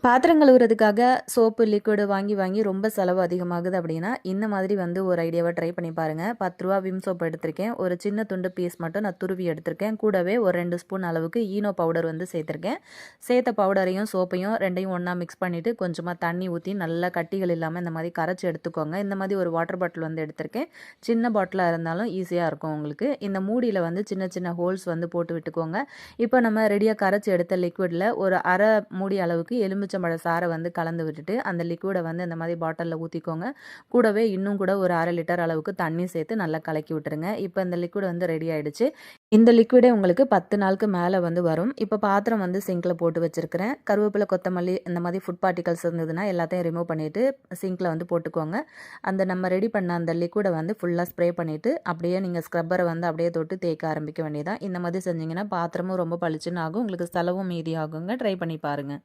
பாத்திரம் கழுவுறதுக்காக soap, liquid வாங்கி வாங்கி ரொம்ப செலவு அதிகமாகுது அப்படின்னா, இந்த மாதிரி வந்து ஒரு ஐடியாவை ட்ரை பண்ணி பாருங்க. ரூ. 10 விம் சோப் எடுத்திருக்கேன். ஒரு சின்ன துண்டு பீஸ் மட்டும் நான் துருவி எடுத்திருக்கேன். கூடவே ஒரு 2 ஸ்பூன் அளவுக்கு ஈனோ பவுடர் வந்து சேர்த்துருக்கேன். சேர்த்த பவுடரையும் சோப்பையும் 2யும் ஒண்ணா மிக்ஸ் பண்ணிட்டு கொஞ்சமா தண்ணி ஊத்தி நல்லா கட்டிகள் இல்லாம இந்த மாதிரி கரைச்சு எடுத்துக்கோங்க. இந்த மாதிரி ஒரு வாட்டர் பாட்டில் வந்து எடுத்திருக்கேன். சின்ன பாட்டிலா இருந்தாலும் ஈஸியா இருக்கும் உங்களுக்கு. இந்த மூடியில வந்து சின்ன சின்ன ஹோல்ஸ் வந்து போட்டு விட்டுக்கோங்க. இப்போ நம்ம ரெடியா கரைச்சு எடுத்த லிக்விட்ல ஒரு அரை மூடி அளவுக்கு எலுமிச்சம்பழ சாறை வந்து கலந்து விட்டுட்டு அந்த லிக்விடை வந்து இந்த மாதிரி பாட்டிலில் ஊற்றிக்கோங்க. கூடவே இன்னும் கூட ஒரு 1/2 லிட்டர் அளவுக்கு தண்ணி சேர்த்து நல்லா கலக்கி விட்டுருங்க. இப்போ இந்த லிக்விட் வந்து ரெடி ஆயிடுச்சு. இந்த லிக்விடே உங்களுக்கு 10 நாளுக்கு மேலே வந்து வரும். இப்போ பாத்திரம் வந்து சிங்கில் போட்டு வச்சிருக்கிறேன். கருவேப்பிலை, கொத்தமல்லி இந்த மாதிரி ஃபுட் பார்ட்டிகல்ஸ் இருந்ததுன்னா எல்லாத்தையும் ரிமூவ் பண்ணிவிட்டு சிங்கில் வந்து போட்டுக்கோங்க. அந்த நம்ம ரெடி பண்ண அந்த லிக்விடை வந்து ஃபுல்லாக ஸ்ப்ரே பண்ணிவிட்டு அப்படியே நீங்கள் ஸ்க்ரப்பரை வந்து அப்படியே தொட்டு தேய்க்க ஆரம்பிக்க வேண்டியதான். இந்த மாதிரி செஞ்சிங்கன்னா பாத்திரமும் ரொம்ப பளிச்சுன்னு ஆகும். உங்களுக்கு செலவும் மீதி ஆகுங்க. ட்ரை பண்ணி பாருங்கள்.